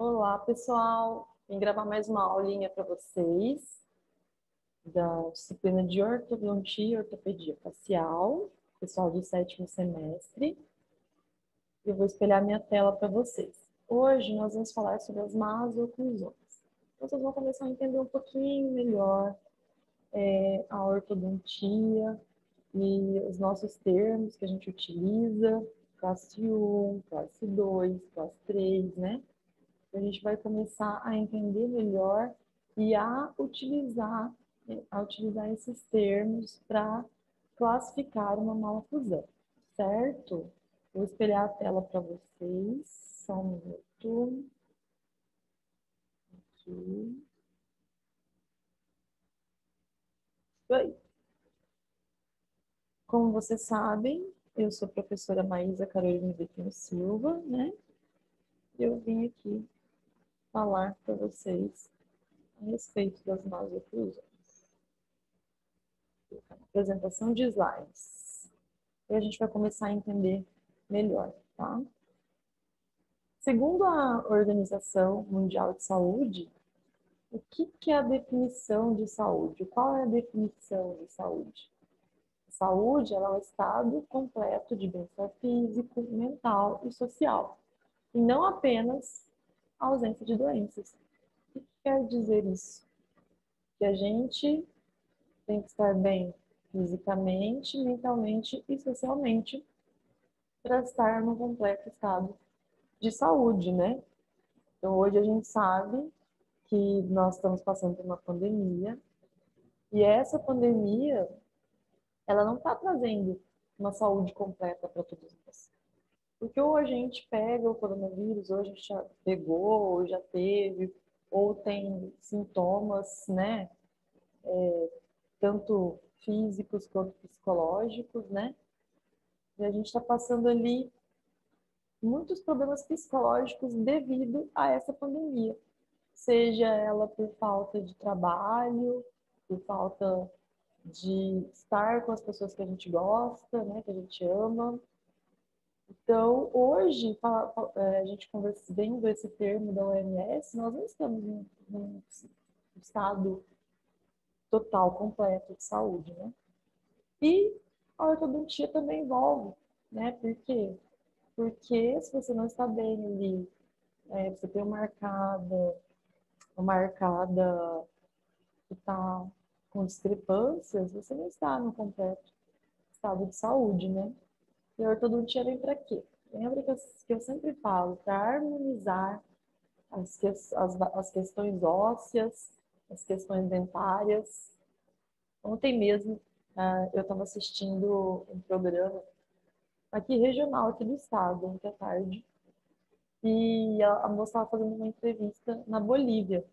Olá, pessoal! Vim gravar mais uma aulinha para vocês da disciplina de ortodontia e ortopedia facial, pessoal do 7º semestre. Eu vou espelhar minha tela para vocês. Hoje nós vamos falar sobre as más oclusões. Então, vocês vão começar a entender um pouquinho melhor a ortodontia e os nossos termos que a gente utiliza, classe 1, classe 2, classe 3, né? A gente vai começar a entender melhor e a utilizar esses termos para classificar uma maloclusão, certo? Vou espelhar a tela para vocês, só um minuto. Aqui. Aí. Como vocês sabem, eu sou a professora Maísa Carolina Bequim Silva, né? Eu vim aqui falar para vocês a respeito das más oclusões. Apresentação de slides. E a gente vai começar a entender melhor, tá? Segundo a Organização Mundial de Saúde, o que é a definição de saúde? Qual é a definição de saúde? Saúde ela é um estado completo de bem-estar físico, mental e social, e não apenas a ausência de doenças. O que quer dizer isso? Que a gente tem que estar bem fisicamente, mentalmente e socialmente para estar no completo estado de saúde, né? Então, hoje a gente sabe que nós estamos passando por uma pandemia e essa pandemia, ela não está trazendo uma saúde completa para todos nós. Porque ou a gente pega o coronavírus, ou a gente já pegou, ou já teve, ou tem sintomas, né? Tanto físicos quanto psicológicos, né? E a gente está passando ali muitos problemas psicológicos devido a essa pandemia. Seja ela por falta de trabalho, por falta de estar com as pessoas que a gente gosta, né, que a gente ama. Então, hoje, a gente vendo esse termo da OMS, nós não estamos num estado total, completo de saúde, né? E a ortodontia também envolve, né? Por quê? Porque se você não está bem ali, você tem uma arcada que está com discrepâncias, você não está no completo estado de saúde, né? E a ortodontia vem para quê? Lembra que eu sempre falo, para harmonizar as questões ósseas, as questões dentárias. Ontem mesmo, eu estava assistindo um programa aqui regional, aqui do estado, ontem à tarde, e a moça estava fazendo uma entrevista na Bolívia.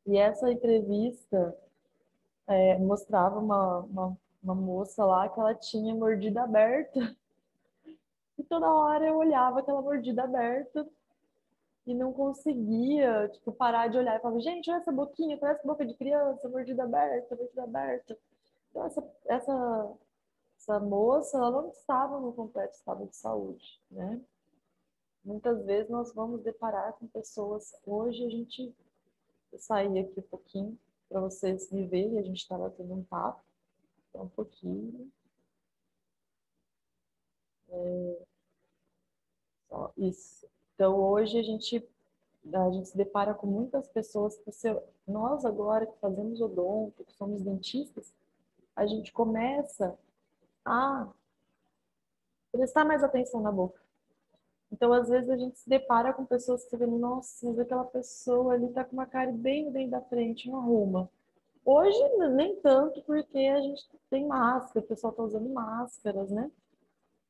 E essa entrevista mostrava uma moça lá que ela tinha mordida aberta. E toda hora eu olhava aquela mordida aberta e não conseguia, tipo, parar de olhar. Eu falava, gente, olha essa boquinha, parece boca de criança, mordida aberta, mordida aberta. Então, essa moça, ela não estava no completo estado de saúde, né? Muitas vezes nós vamos deparar com pessoas. Hoje a gente sair aqui um pouquinho para vocês me verem, a gente estava tendo um papo, então um pouquinho. Só isso. Então hoje a gente se depara com muitas pessoas que nós agora que fazemos odonto, que somos dentistas, a gente começa a prestar mais atenção na boca. Então, às vezes, a gente se depara com pessoas que você vê, nossa, mas aquela pessoa ali tá com uma cara bem no dente da frente, não arruma. Hoje, nem tanto, porque a gente tem máscara, o pessoal tá usando máscaras, né?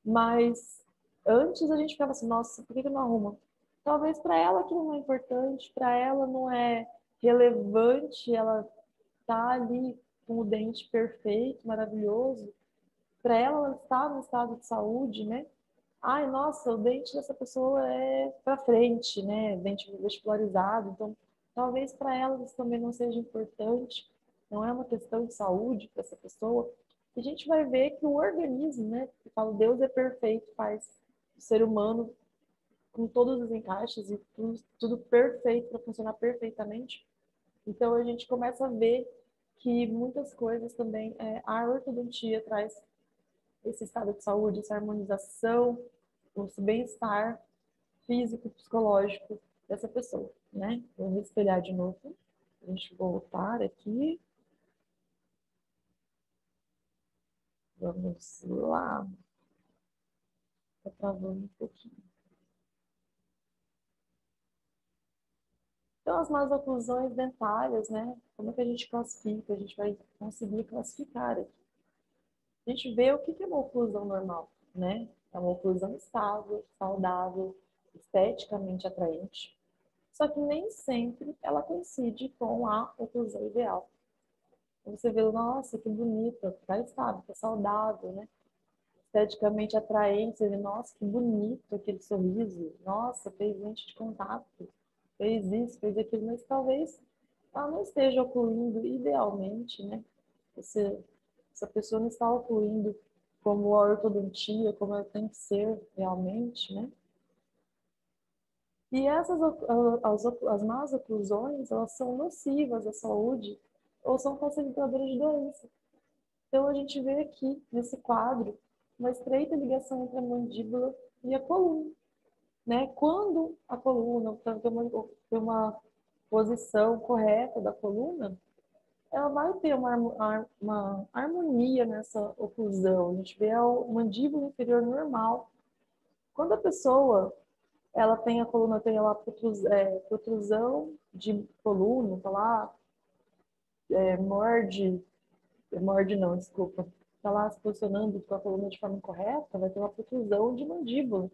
Mas antes a gente ficava assim, nossa, por que não arruma? Talvez para ela aquilo não é importante, para ela não é relevante, ela tá ali com o dente perfeito, maravilhoso. Para ela está no estado de saúde, né? Ai, nossa, o dente dessa pessoa é para frente, né? Dente vestibularizado. Então, talvez para ela isso também não seja importante. Não é uma questão de saúde para essa pessoa. E a gente vai ver que o organismo, né? Que fala, Deus é perfeito, faz o ser humano com todos os encaixes e tudo perfeito para funcionar perfeitamente. Então a gente começa a ver que muitas coisas também, a ortodontia traz esse estado de saúde, essa harmonização, esse bem-estar físico, psicológico dessa pessoa, né? Vou espelhar de novo. A gente voltar aqui. Vamos lá. Tá travando um pouquinho. Então, as más oclusões dentárias, né? Como é que a gente classifica? A gente vai conseguir classificar aqui. A gente vê o que é uma oclusão normal, né? É uma oclusão estável, saudável, esteticamente atraente. Só que nem sempre ela coincide com a oclusão ideal. Você vê, nossa, que bonita, tá estável, tá saudável, né? Esteticamente atraente, você vê, nossa, que bonito aquele sorriso, nossa, fez lente de contato, fez isso, fez aquilo, mas talvez ela não esteja ocluindo idealmente, né? Essa pessoa não está ocluindo como a ortodontia, como ela tem que ser realmente, né? E as más oclusões, elas são nocivas à saúde ou são facilitadoras de doença. Então, a gente vê aqui, nesse quadro, uma estreita ligação entre a mandíbula e a coluna, né? Quando a coluna tem uma posição correta da coluna, ela vai ter uma harmonia nessa oclusão. A gente vê a mandíbula inferior normal. Quando a pessoa ela tem a coluna, tem lá protrusão de coluna, tá lá, morde não, desculpa, tá lá se posicionando com a coluna de forma incorreta, vai ter uma protrusão de mandíbula,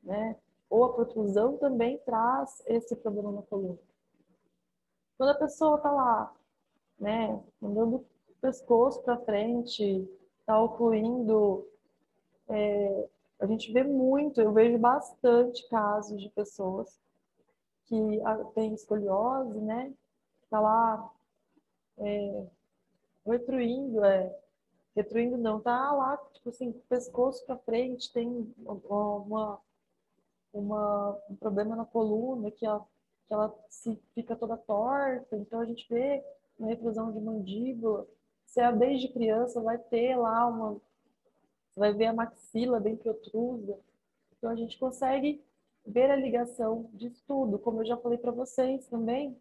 né? Ou a protrusão também traz esse problema na coluna. Quando a pessoa tá lá, né, mandando o pescoço para frente, tá ocluindo, a gente vê muito, eu vejo bastante casos de pessoas que têm escoliose, né? Tá lá retruindo, retruindo não, tá lá, tipo assim, com o pescoço para frente, tem um problema na coluna, que ela fica toda torta, então a gente vê uma retrusão de mandíbula. Se é desde criança, vai ter lá você vai ver a maxila bem protrusa. Então a gente consegue ver a ligação disso tudo, como eu já falei para vocês também,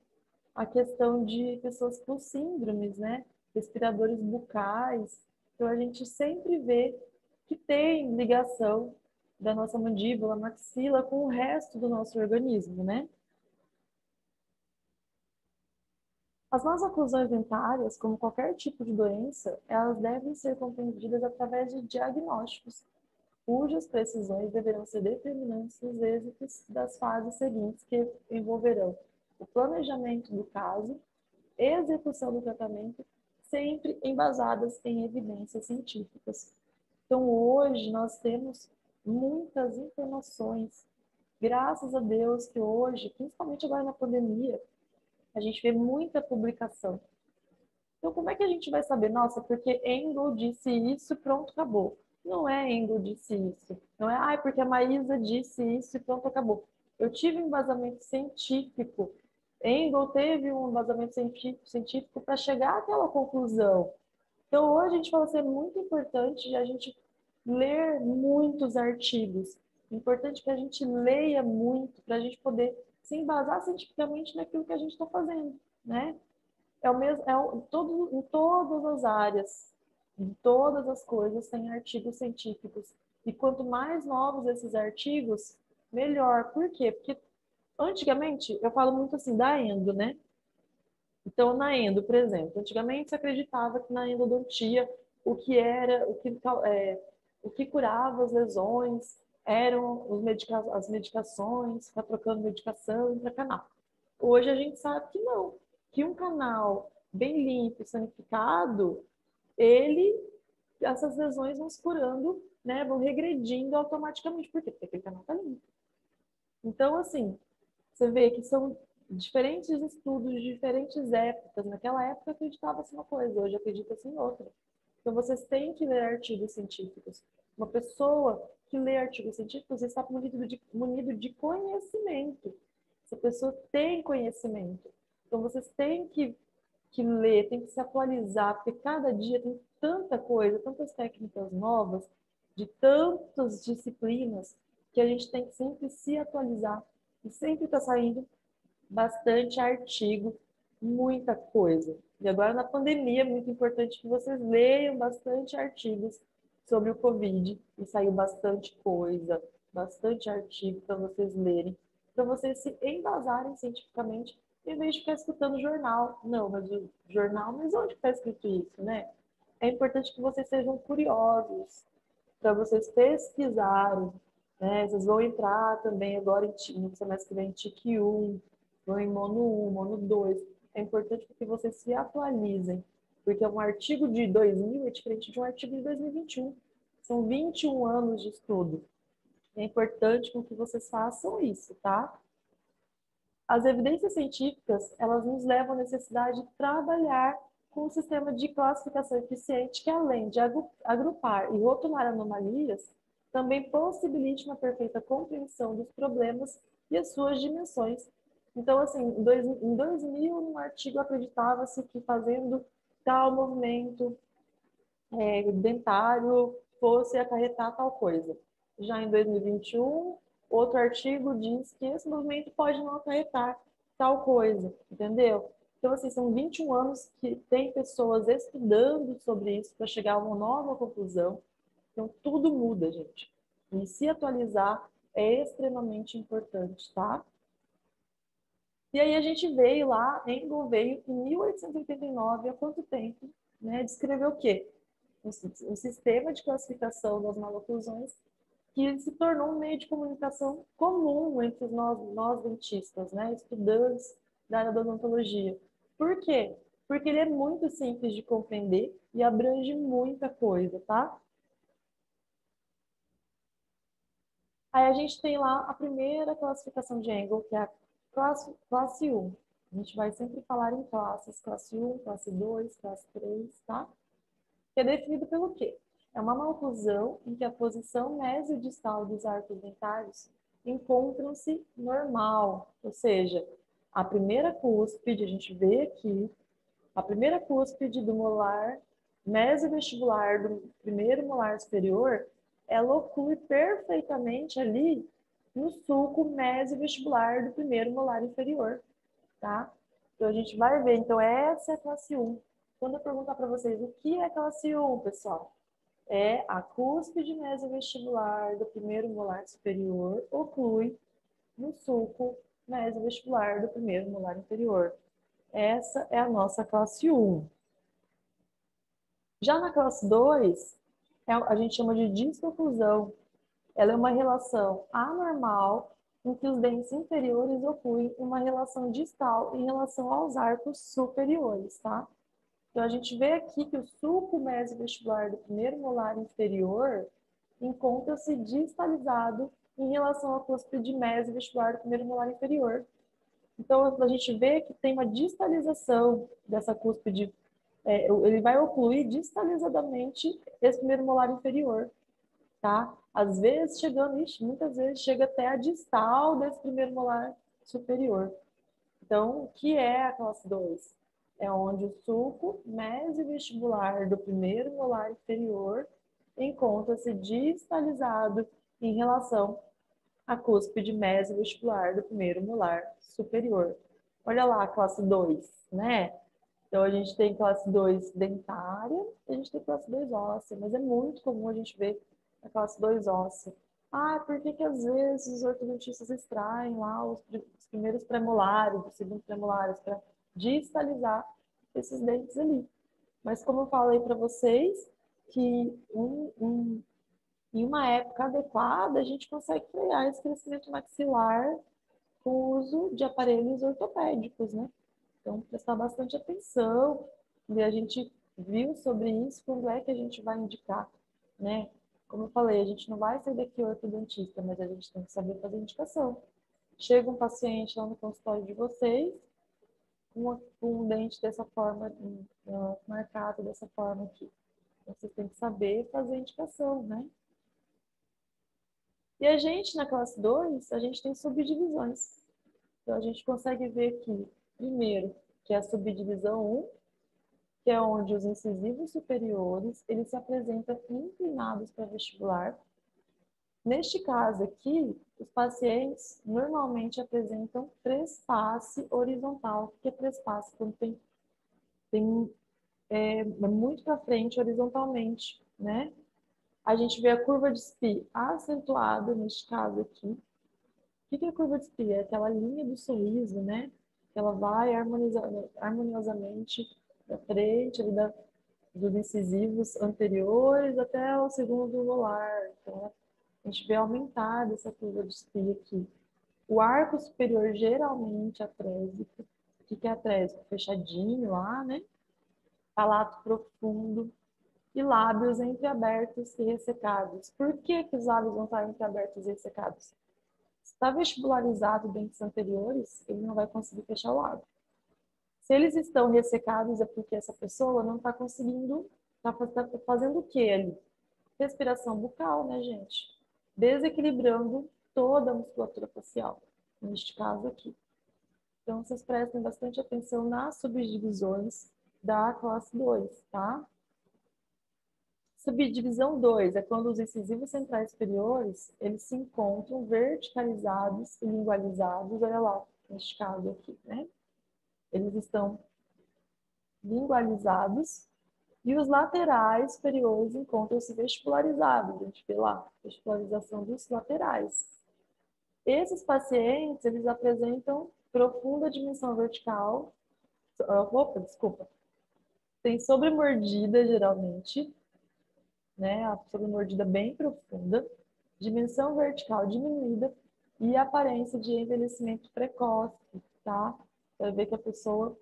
a questão de pessoas com síndromes, né? Respiradores bucais. Então, a gente sempre vê que tem ligação da nossa mandíbula, maxila, com o resto do nosso organismo, né? As más oclusões dentárias, como qualquer tipo de doença, elas devem ser compreendidas através de diagnósticos, cujas precisões deverão ser determinantes nos êxitos das fases seguintes que envolverão o planejamento do caso, execução do tratamento, sempre embasadas em evidências científicas. Então, hoje, nós temos muitas informações, graças a Deus que hoje, principalmente agora na pandemia, a gente vê muita publicação. Então, como é que a gente vai saber? Nossa, porque Engel disse isso, pronto, acabou. Não é Engel disse isso. Não é, porque a Maísa disse isso e pronto, acabou. Eu tive um embasamento científico. Engel teve um embasamento científico para chegar àquela conclusão. Então, hoje a gente fala assim, é muito importante a gente ler muitos artigos. É importante que a gente leia muito para a gente poder se embasar cientificamente naquilo que a gente está fazendo, né? É o mesmo, em todas as áreas, em todas as coisas, tem artigos científicos. E quanto mais novos esses artigos, melhor. Por quê? Porque antigamente, eu falo muito assim da endo, né? Então, na endo, por exemplo, antigamente se acreditava que na endodontia o que era, o que curava as lesões eram as medicações, ficar trocando medicação entre canal. Hoje a gente sabe que não, que um canal bem limpo, sanificado, essas lesões vão se curando, né, vão regredindo automaticamente. Por quê? Porque aquele canal está limpo. Então, assim, você vê que são diferentes estudos de diferentes épocas. Naquela época acreditava-se uma coisa, hoje acredita-se em outra. Então, vocês têm que ler artigos científicos. Uma pessoa que lê artigo científico, você está munido de conhecimento. Essa pessoa tem conhecimento. Então, vocês têm que ler, tem que se atualizar, porque cada dia tem tanta coisa, tantas técnicas novas, de tantas disciplinas, que a gente tem que sempre se atualizar. E sempre está saindo bastante artigo, muita coisa. E agora na pandemia é muito importante que vocês leiam bastante artigos sobre o Covid. E saiu bastante coisa, bastante artigo para vocês lerem, para vocês se embasarem cientificamente, em vez de ficar escutando jornal. Não, mas o jornal, mas onde está escrito isso, né? É importante que vocês sejam curiosos, para vocês pesquisarem, né? Vocês vão entrar também agora no semestre que vem em TIC 1, vão em Mono 1, Mono 2. É importante que vocês se atualizem, porque um artigo de 2000 é diferente de um artigo de 2021. São 21 anos de estudo. É importante que vocês façam isso, tá? As evidências científicas, elas nos levam à necessidade de trabalhar com um sistema de classificação eficiente que, além de agrupar e rotular anomalias, também possibilite uma perfeita compreensão dos problemas e as suas dimensões. Então, assim, em 2000, num artigo acreditava-se que fazendo tal movimento dentário fosse acarretar tal coisa. Já em 2021, outro artigo diz que esse movimento pode não acarretar tal coisa, entendeu? Então, assim, são 21 anos que tem pessoas estudando sobre isso para chegar a uma nova conclusão. Então, tudo muda, gente. E se atualizar é extremamente importante, tá? E aí a gente veio lá, Engel veio em 1889, há quanto tempo, né? Descreveu o quê? Um sistema de classificação das maloclusões que se tornou um meio de comunicação comum entre nós dentistas, né? Estudantes da área da odontologia. Por quê? Porque ele é muito simples de compreender e abrange muita coisa, tá? Aí a gente tem lá a primeira classificação de Engel, que é a classe 1. A gente vai sempre falar em classes, classe 1, classe 2, classe 3, tá? Que é definido pelo quê? É uma maloclusão em que a posição mesodistal dos arcos dentários encontram-se normal, ou seja, a primeira cúspide, a gente vê aqui, a primeira cúspide do molar mesovestibular do primeiro molar superior, ela oclui perfeitamente ali no sulco mesovestibular do primeiro molar inferior, tá? Então a gente vai ver, então essa é a classe 1. Quando eu perguntar para vocês o que é classe 1, pessoal, é a cúspide mesovestibular do primeiro molar superior oclui no sulco mesovestibular do primeiro molar inferior. Essa é a nossa classe 1. Já na classe 2, a gente chama de disoclusão. Ela é uma relação anormal em que os dentes inferiores ocluem uma relação distal em relação aos arcos superiores, tá? Então, a gente vê aqui que o sulco mesovestibular do primeiro molar inferior encontra-se distalizado em relação à cúspide mesovestibular do primeiro molar inferior. Então, a gente vê que tem uma distalização dessa cúspide, ele vai ocluir distalizadamente esse primeiro molar inferior, tá? Às vezes chegando, muitas vezes chega até a distal desse primeiro molar superior. Então, o que é a classe 2? É onde o sulco mesovestibular do primeiro molar inferior encontra-se distalizado em relação à cúspide mesovestibular do primeiro molar superior. Olha lá a classe 2, né? Então, a gente tem classe 2 dentária e a gente tem classe 2 óssea, mas é muito comum a gente ver a classe 2 óssea. Ah, por que às vezes os ortodontistas extraem lá os primeiros premolares, os segundos premolares, para distalizar esses dentes ali? Mas como eu falei para vocês, que em uma época adequada, a gente consegue frear esse crescimento maxilar com o uso de aparelhos ortopédicos, né? Então, prestar bastante atenção. E a gente viu sobre isso, quando é que a gente vai indicar, né? Como eu falei, a gente não vai sair daqui ortodontista, mas a gente tem que saber fazer indicação. Chega um paciente lá no consultório de vocês, com um dente dessa forma, marcado dessa forma aqui. Vocês têm que saber fazer indicação, né? E a gente, na classe 2, a gente tem subdivisões. Então, a gente consegue ver aqui, primeiro, que é a subdivisão 1, que é onde os incisivos superiores, eles se apresentam inclinados para vestibular. Neste caso aqui, os pacientes normalmente apresentam trespasse horizontal. O que é trespasse? Quando tem muito para frente horizontalmente, né? A gente vê a curva de SPI acentuada neste caso aqui. O que é a curva de SPI? É aquela linha do sorriso, né? Ela vai harmoniosamente da frente, ali dos incisivos anteriores até o segundo molar. Então, a gente vê aumentada essa curva de SPI aqui. O arco superior geralmente atrésico. O que é atrésico? Fechadinho lá, né? Palato profundo e lábios entreabertos e ressecados. Por que que os lábios vão estar entreabertos e ressecados? Se está vestibularizado dentes anteriores, ele não vai conseguir fechar o lábio. Se eles estão ressecados, é porque essa pessoa não está conseguindo, está fazendo o que ali? Respiração bucal, né, gente? Desequilibrando toda a musculatura facial, neste caso aqui. Então, vocês prestem bastante atenção nas subdivisões da classe 2, tá? Subdivisão 2 é quando os incisivos centrais superiores, eles se encontram verticalizados e lingualizados, olha lá, neste caso aqui, né? Eles estão lingualizados e os laterais superiores encontram-se vestibularizados, a gente vê lá, vestibularização dos laterais. Esses pacientes, eles apresentam profunda dimensão vertical, desculpa, tem sobremordida geralmente, né, a sobremordida bem profunda, dimensão vertical diminuída e aparência de envelhecimento precoce, tá? Vai ver que a pessoa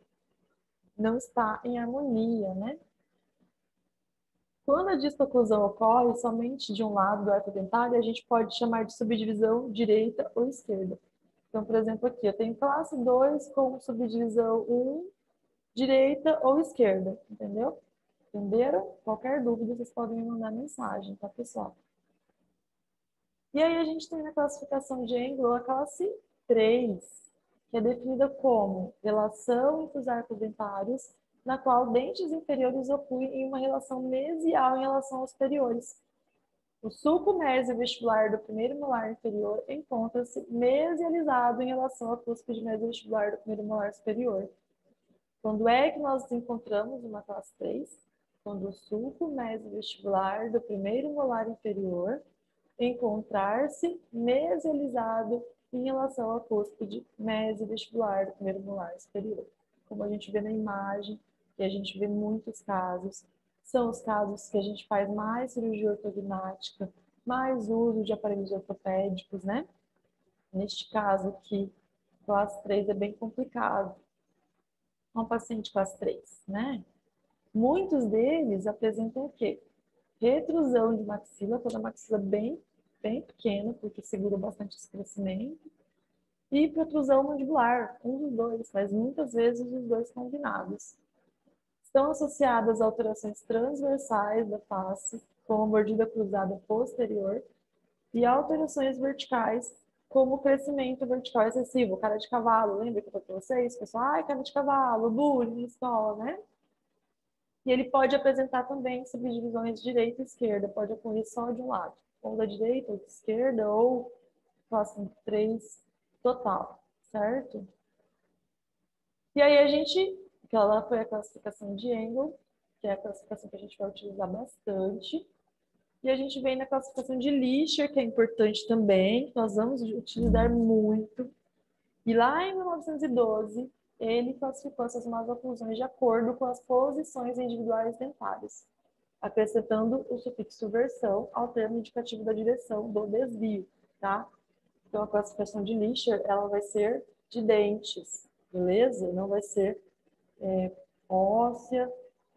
não está em harmonia, né? Quando a disoclusão ocorre somente de um lado do arco dentário, a gente pode chamar de subdivisão direita ou esquerda. Então, por exemplo, aqui eu tenho classe 2 com subdivisão 1, direita ou esquerda, entendeu? Entenderam? Qualquer dúvida, vocês podem me mandar mensagem, tá, pessoal? E aí a gente tem na classificação de Engel a classe 3, que é definida como relação entre os arcos dentários, na qual dentes inferiores ocuem em uma relação mesial em relação aos superiores. O sulco mesovestibular do primeiro molar inferior encontra-se mesializado em relação à cúspide mesovestibular do primeiro molar superior. Quando é que nós encontramos uma classe 3? Quando o sulco mesovestibular do primeiro molar inferior encontrar-se mesializado em relação à cúspide mesovestibular do primeiro molar superior. Como a gente vê na imagem, e a gente vê muitos casos, são os casos que a gente faz mais cirurgia ortognática, mais uso de aparelhos ortopédicos, né? Neste caso aqui, classe 3 é bem complicado. Um paciente classe 3, né? Muitos deles apresentam o quê? Retrusão de maxila, quando a maxila bem pequena, porque segura bastante esse crescimento, e protrusão mandibular, um dos dois, mas muitas vezes os dois combinados. Estão associadas a alterações transversais da face, como a mordida cruzada posterior, e alterações verticais, como o crescimento vertical excessivo, cara de cavalo. Lembra que eu falei para vocês? Pessoal, ai, cara de cavalo, bullying na escola, né? E ele pode apresentar também subdivisões direita e esquerda, pode ocorrer só de um lado, ou da direita ou da esquerda, ou classe 3 total, certo? E aí a gente, aquela foi a classificação de Engel, que é a classificação que a gente vai utilizar bastante. E a gente vem na classificação de Lischer, que é importante também, que nós vamos utilizar muito. E lá em 1912, ele classificou essas más oclusões de acordo com as posições individuais dentárias, acrescentando o sufixo versão ao termo indicativo da direção do desvio, tá? Então, a classificação de Lischer, ela vai ser de dentes, beleza? Não vai ser óssea,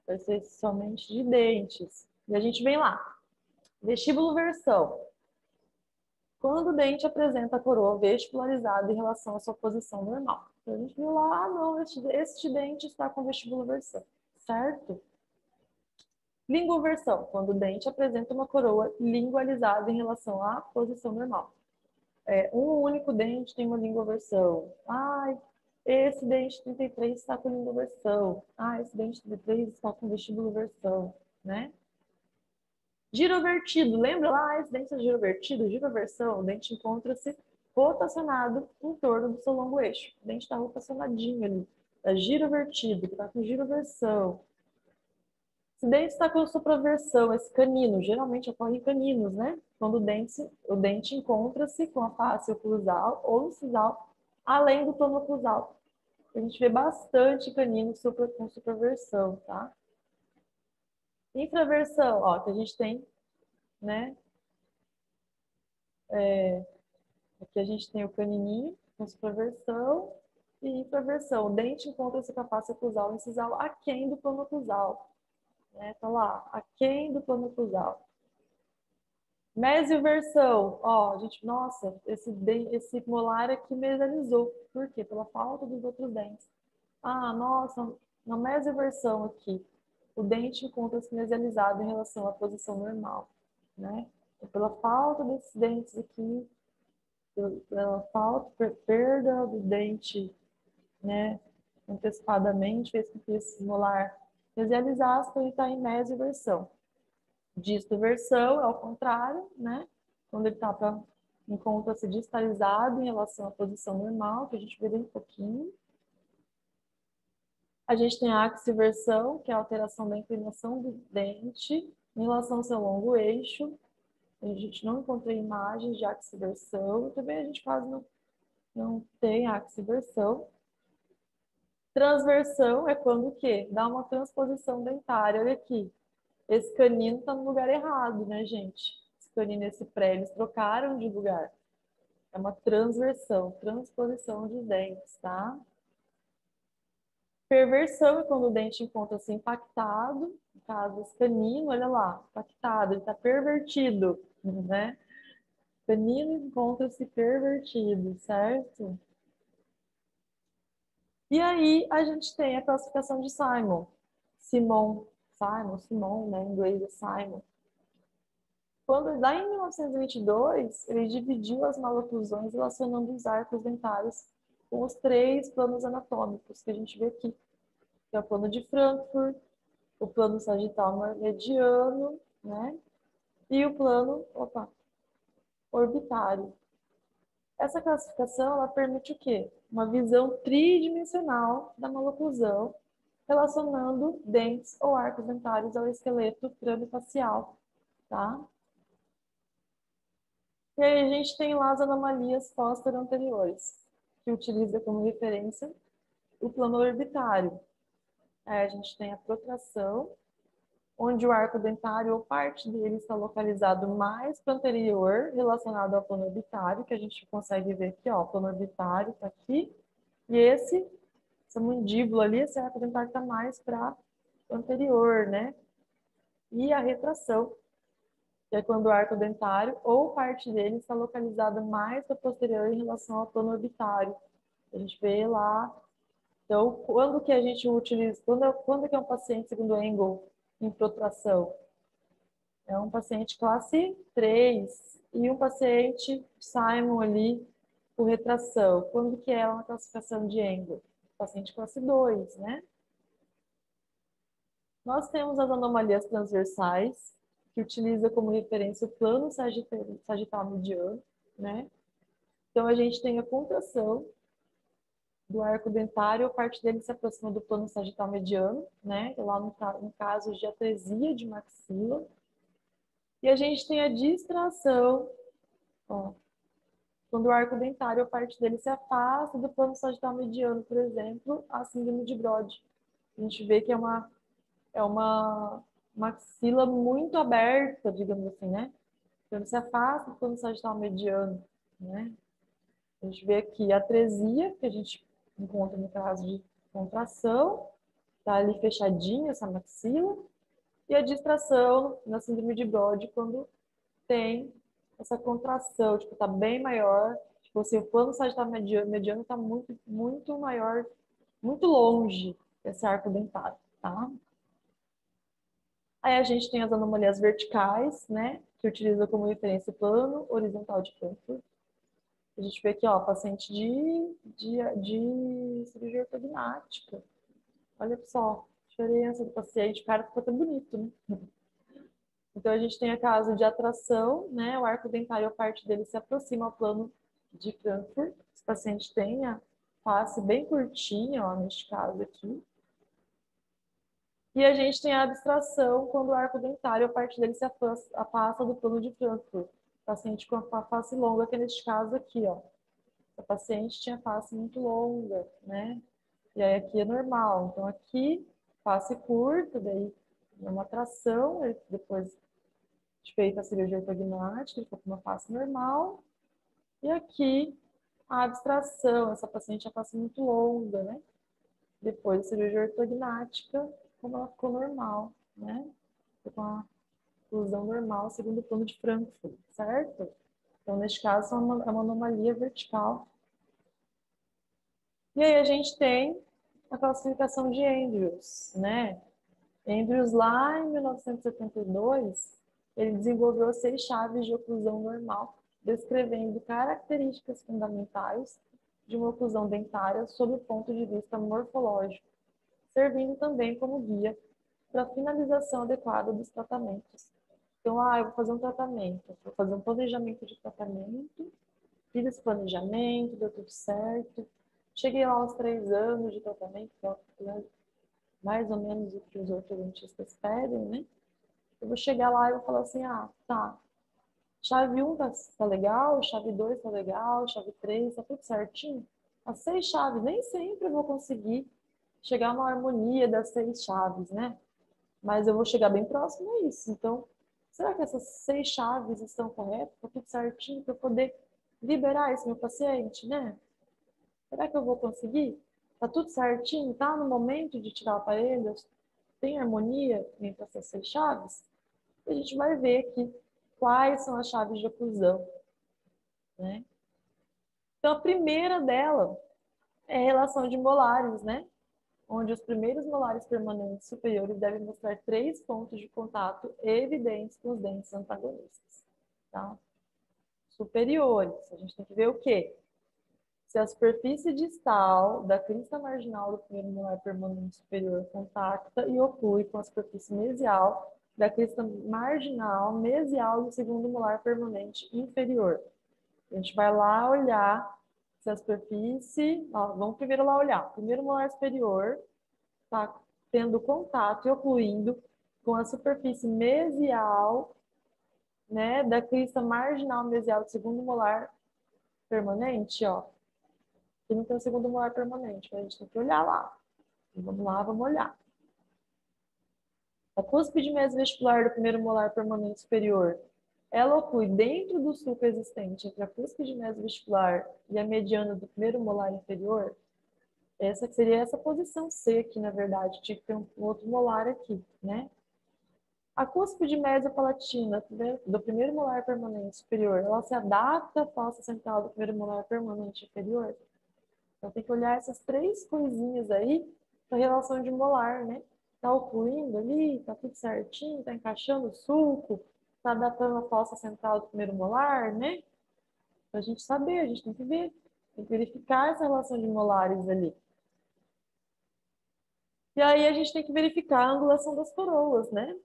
vai ser somente de dentes. E a gente vem lá. Vestíbulo versão. Quando o dente apresenta a coroa vestibularizada em relação à sua posição normal. Então, a gente viu lá, não, este dente está com vestibulo versão, certo? Linguoversão, quando o dente apresenta uma coroa lingualizada em relação à posição normal. Um único dente tem uma linguoversão. Ai, esse dente 33 está com linguoversão. Ah, esse dente 33 está com vestibuloversão, né? Girovertido, lembra lá? Esse dente é girovertido, giroversão, o dente encontra-se rotacionado em torno do seu longo eixo. O dente está rotacionadinho ali. É girovertido, que está com giroversão. Esse dente está com supraversão, esse canino, geralmente ocorre em caninos, né? Quando o dente encontra-se com a face oclusal ou incisal, além do plano oclusal. A gente vê bastante canino com supraversão, tá? Infraversão, ó, que a gente tem, né? Aqui a gente tem o canininho com supraversão e infraversão. O dente encontra-se com a face oclusal ou incisal aquém do plano oclusal, né? Tá lá, aquém do plano oclusal. Mesioversão, ó, gente, nossa, esse molar aqui mesalizou. Por quê? Pela falta dos outros dentes. Ah, nossa, na mesioversão aqui, o dente encontra-se mesializado em relação à posição normal, né? E pela falta desses dentes aqui, pela falta, perda do dente, né, antecipadamente, fez com que esse molar mesializasse, então ele está em mesioversão. Distoversão é ao contrário, né? Quando ele encontra-se distalizado em relação à posição normal, que a gente vê bem pouquinho. A gente tem a axiversão, que é a alteração da inclinação do dente em relação ao seu longo eixo. A gente não encontrou imagens de axiversão, também a gente quase não tem axiversão. Transversão é quando o quê? Dá uma transposição dentária. Olha aqui, esse canino está no lugar errado, né, gente? Esse canino e esse pré, eles trocaram de lugar. É uma transversão, transposição de dentes, tá? Perversão é quando o dente encontra-se impactado, no caso, esse canino, olha lá, impactado, ele está pervertido, né? O canino encontra-se pervertido, certo? E aí a gente tem a classificação de Simon. Simon, né? Em inglês é Simon. Quando, lá em 1922, ele dividiu as maloclusões relacionando os arcos dentários com os três planos anatômicos que a gente vê aqui, que é o plano de Frankfurt, o plano sagital mediano, né? E o plano, orbitário. Essa classificação, ela permite o quê? Uma visão tridimensional da maloclusão, relacionando dentes ou arcos dentários ao esqueleto craniofacial, tá? E aí a gente tem lá as anomalias póstero-anteriores, que utiliza como referência o plano orbitário. Aí a gente tem a protração, onde o arco dentário ou parte dele está localizado mais para o anterior, relacionado ao plano orbitário, que a gente consegue ver aqui, ó, o plano orbitário está aqui, e essa mandíbula ali, esse arco dentário está mais para o anterior, né? E a retração, que é quando o arco dentário ou parte dele está localizado mais para posterior em relação ao plano orbitário. A gente vê lá. Então, quando que a gente utiliza, quando que é um paciente segundo Engel em protração? É um paciente classe 3 e um paciente Simon ali por retração. Quando que é uma classificação de Engel? Paciente classe 2, né? Nós temos as anomalias transversais, que utiliza como referência o plano sagital mediano, né? Então, a gente tem a contração do arco dentário, a parte dele se aproxima do plano sagital mediano, né? Lá no caso de atresia de maxila. E a gente tem a distração, ó, quando o arco dentário, a parte dele se afasta do plano sagital mediano, por exemplo, a síndrome de Brody. A gente vê que é uma maxila muito aberta, digamos assim, né? Então, ele se afasta do plano sagital mediano, né? A gente vê aqui a atresia, que a gente encontra no caso de contração, tá ali fechadinha essa maxila, e a distração na síndrome de Brody, quando tem essa contração, tipo, tá bem maior, tipo assim, o plano sagital mediano tá muito, muito maior, muito longe desse arco dentário, tá? Aí a gente tem as anomalias verticais, né? Que utiliza como referência o plano horizontal de Frankfurt. A gente vê aqui, ó, paciente de cirurgia ortognática. Olha só, a diferença do paciente. O cara ficou tão bonito, né? Então, a gente tem a caso de atração, né? O arco dentário, a parte dele se aproxima ao plano de Frankfurt. Esse paciente tem a face bem curtinha, ó, neste caso aqui. E a gente tem a abstração, quando o arco dentário, a parte dele se afasta do plano de Frankfurt. Paciente com a face longa, que é neste caso aqui, ó. A paciente tinha face muito longa, né? E aí aqui é normal. Então, aqui, face curta, daí é uma atração, depois feita a cirurgia ortognática, ele ficou com uma face normal. E aqui, a abstração, essa paciente tinha face muito longa, né? Depois da cirurgia ortognática, como ela ficou normal, né? Ficou com a oclusão normal, segundo o plano de Frankfurt, certo? Então, neste caso, é uma anomalia vertical. E aí a gente tem a classificação de Andrews, né? Andrews, lá em 1972, ele desenvolveu 6 chaves de oclusão normal, descrevendo características fundamentais de uma oclusão dentária sob o ponto de vista morfológico, servindo também como guia para a finalização adequada dos tratamentos. Então, eu vou fazer um tratamento, vou fazer um planejamento de tratamento, fiz esse planejamento, deu tudo certo. Cheguei lá aos 3 anos de tratamento, que é mais ou menos o que os ortodontistas pedem, né? Eu vou chegar lá e vou falar assim, tá, chave 1 tá legal, chave 2 tá legal, chave 3 tá tudo certinho. As 6 chaves, nem sempre eu vou conseguir chegar numa harmonia das 6 chaves, né? Mas eu vou chegar bem próximo a isso. Então, será que essas 6 chaves estão corretas? Tá tudo certinho para eu poder liberar esse meu paciente, né? Será que eu vou conseguir? Tá tudo certinho? Tá no momento de tirar o aparelho? Tem harmonia entre essas 6 chaves? E a gente vai ver aqui quais são as chaves de oclusão, né? Então, a primeira dela é a relação de molares, né? Onde os primeiros molares permanentes superiores devem mostrar 3 pontos de contato evidentes com os dentes antagonistas, tá? Superiores. A gente tem que ver o quê? Se a superfície distal da crista marginal do primeiro molar permanente superior contacta e oclui com a superfície mesial da crista marginal mesial do segundo molar permanente inferior. A gente vai lá olhar se a superfície... vamos primeiro lá olhar. O primeiro molar superior está tendo contato e ocluindo com a superfície mesial, né, da crista marginal mesial do segundo molar permanente, ó. Que não tem o segundo molar permanente, mas a gente tem que olhar lá. Vamos lá, vamos olhar. A cúspide mesovestibular do primeiro molar permanente superior, ela oclui dentro do sulco existente entre a cúspide mesovestibular e a mediana do primeiro molar inferior. Essa seria essa posição C aqui, na verdade. Tinha que ter um outro molar aqui, né? A cúspide mesopalatina do primeiro molar permanente superior, ela se adapta à fossa central do primeiro molar permanente inferior? Então, tem que olhar essas 3 coisinhas aí para relação de molar, né? Tá ocluindo ali, tá tudo certinho, tá encaixando o sulco, tá adaptando a fossa central do primeiro molar, né? Pra gente saber, a gente tem que ver, tem que verificar essa relação de molares ali. E aí a gente tem que verificar a angulação das coroas, né?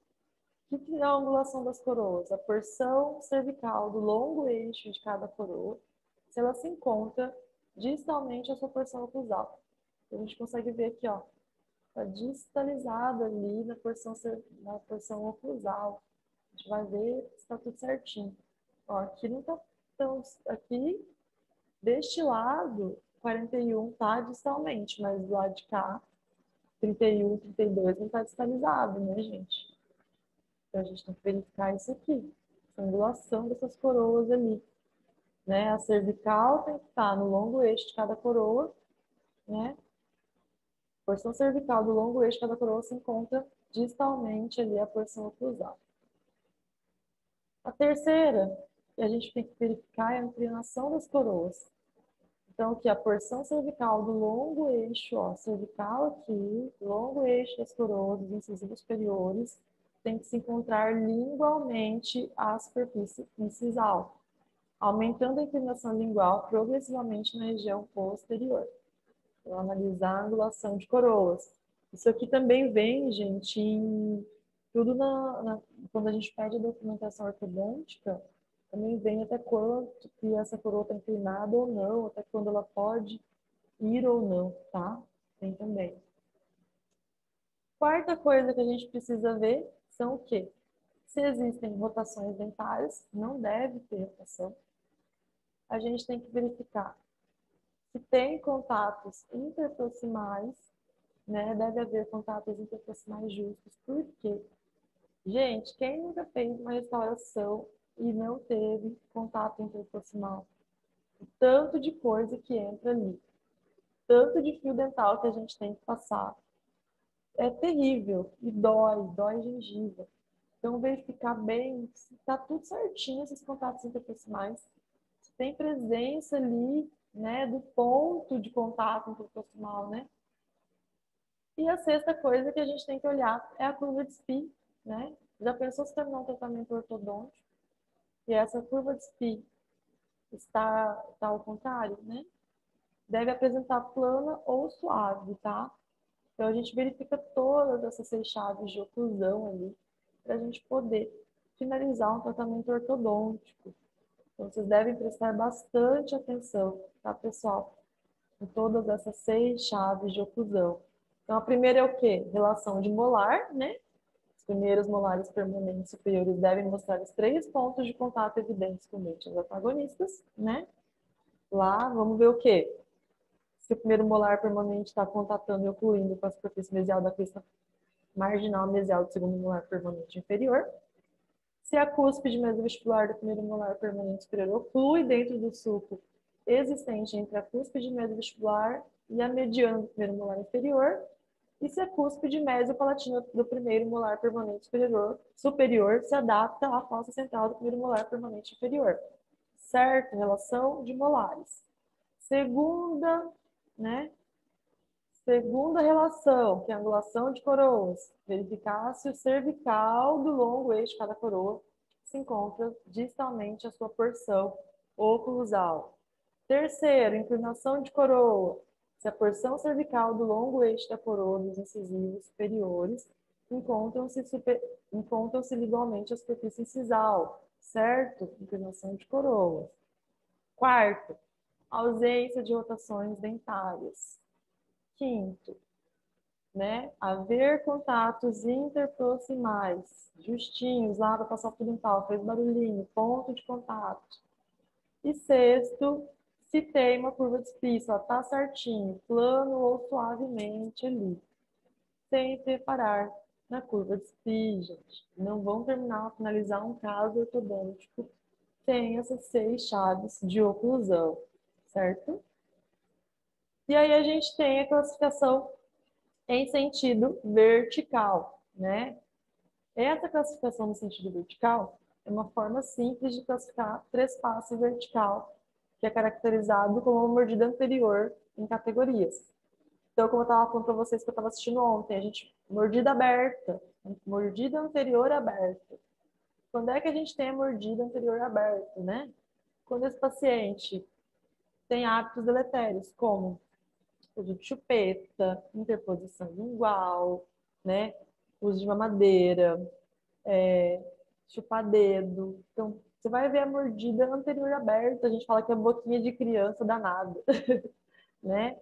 O que é a angulação das coroas? A porção cervical do longo eixo de cada coroa, se ela se encontra distalmente à sua porção oclusal. A gente consegue ver aqui, ó, está distalizado ali na porção oclusal. A gente vai ver se está tudo certinho. Ó, aqui não está tão... Aqui, deste lado, 41 está distalmente, mas do lado de cá, 31, 32 não está distalizado, né, gente? Então, a gente tem que verificar isso aqui. A angulação dessas coroas ali. Né? A cervical tem que estar no longo eixo de cada coroa, né? A porção cervical do longo eixo de cada coroa se encontra distalmente ali a porção oclusal. A terceira, que a gente tem que verificar é a inclinação das coroas. Então, aqui a porção cervical do longo eixo, ó, cervical aqui, longo eixo das coroas, dos incisivos superiores, tem que se encontrar lingualmente a superfície incisal, aumentando a inclinação lingual progressivamente na região posterior. Vou analisar a angulação de coroas. Isso aqui também vem, gente, em tudo quando a gente pede a documentação ortodôntica, também vem até quanto que essa coroa está inclinada ou não, até quando ela pode ir ou não, tá? Tem também. Quarta coisa que a gente precisa ver são o quê? Se existem rotações dentárias, não deve ter rotação. A gente tem que verificar se tem contatos interproximais, né? Deve haver contatos interproximais justos. Por quê? Gente, quem nunca fez uma restauração e não teve contato interproximal? O tanto de coisa que entra ali, tanto de fio dental que a gente tem que passar. É terrível e dói a gengiva. Então, verificar bem se está tudo certinho, esses contatos interproximais. Se tem presença ali, né, do ponto de contato interproximal, né? E a sexta coisa que a gente tem que olhar é a curva de Spee, né? Já pensou se terminar um tratamento ortodôntico e essa curva de Spee está ao contrário, né? Deve apresentar plana ou suave, tá? Então, a gente verifica todas essas 6 chaves de oclusão ali para a gente poder finalizar um tratamento ortodôntico. Então, vocês devem prestar bastante atenção, tá, pessoal? Em todas essas 6 chaves de oclusão. Então, a primeira é o quê? Relação de molar, né? Os primeiros molares permanentes superiores devem mostrar os 3 pontos de contato evidentes com dentes antagonistas, né? Lá, vamos ver o quê? Se o primeiro molar permanente está contatando e ocluindo com a superfície mesial da crista marginal mesial do segundo molar permanente inferior. Se a cúspide mesovestibular do primeiro molar permanente superior oclui dentro do sulco existente entre a cúspide mesovestibular e a mediana do primeiro molar inferior. E se a cúspide mesopalatina do primeiro molar permanente superior se adapta à fossa central do primeiro molar permanente inferior. Certo? Relação de molares. Segunda, né? Segunda relação, que é a angulação de coroas. Verificar se o cervical do longo eixo de cada coroa se encontra distalmente à sua porção oclusal. Terceiro, inclinação de coroa. Se a porção cervical do longo eixo da coroa dos incisivos superiores encontram-se igualmente à superfície incisal. Certo? Inclinação de coroa. Quarto, ausência de rotações dentárias. Quinto, né, haver contatos interproximais, justinhos, lá para passar o dental, fez barulhinho, ponto de contato. E sexto, se tem uma curva de Spee, só tá certinho, plano ou suavemente ali. Sempre parar na curva de Spee, gente. Não vão finalizar um caso ortodôntico sem essas 6 chaves de oclusão, certo? E aí a gente tem a classificação em sentido vertical, né? Essa classificação no sentido vertical é uma forma simples de classificar trespasse vertical, que é caracterizado como uma mordida anterior em categorias. Então, como eu estava falando para vocês que eu estava assistindo ontem, a gente, mordida aberta, mordida anterior aberta. Quando é que a gente tem a mordida anterior aberta, né? Quando esse paciente tem hábitos deletérios, como uso de chupeta, interposição lingual, né? Uso de mamadeira, chupar dedo. Então, você vai ver a mordida anterior aberta. A gente fala que é boquinha de criança danada, né?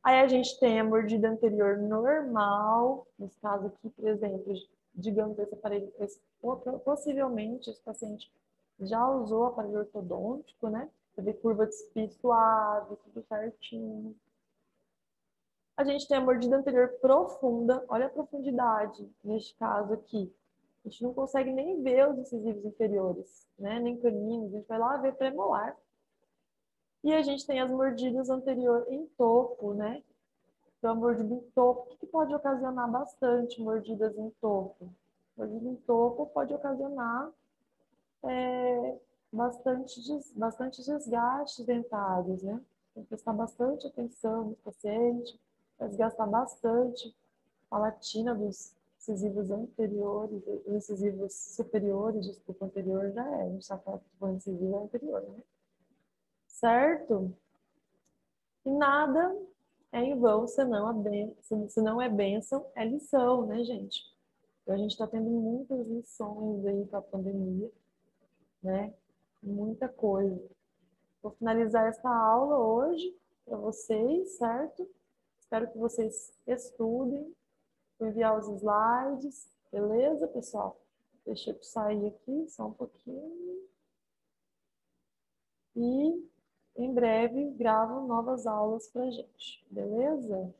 Aí a gente tem a mordida anterior normal. Nesse caso aqui, por exemplo, digamos esse aparelho, possivelmente esse paciente já usou aparelho ortodôntico, né? Você vê curva de Spee suave, tudo certinho. A gente tem a mordida anterior profunda. Olha a profundidade neste caso aqui. A gente não consegue nem ver os incisivos inferiores, né? Nem caninos. A gente vai lá ver premolar. E a gente tem as mordidas anterior em topo, né? Então, a mordida em topo, o que pode ocasionar bastante mordidas em topo? Mordida em topo pode ocasionar bastante desgastes dentários, né? Tem que prestar bastante atenção no paciente, vai desgastar bastante a palatina incisivos anteriores, os incisivos superiores, desculpa, anterior já é, a gente está falando que o incisivo é anterior, né? Certo? E nada é em vão, se não é bênção, é lição, né, gente? Então, a gente está tendo muitas lições aí com a pandemia, né? Muita coisa. Vou finalizar essa aula hoje para vocês, certo? Espero que vocês estudem. Vou enviar os slides, beleza, pessoal? Deixa eu sair aqui só um pouquinho. E em breve gravo novas aulas pra gente, beleza?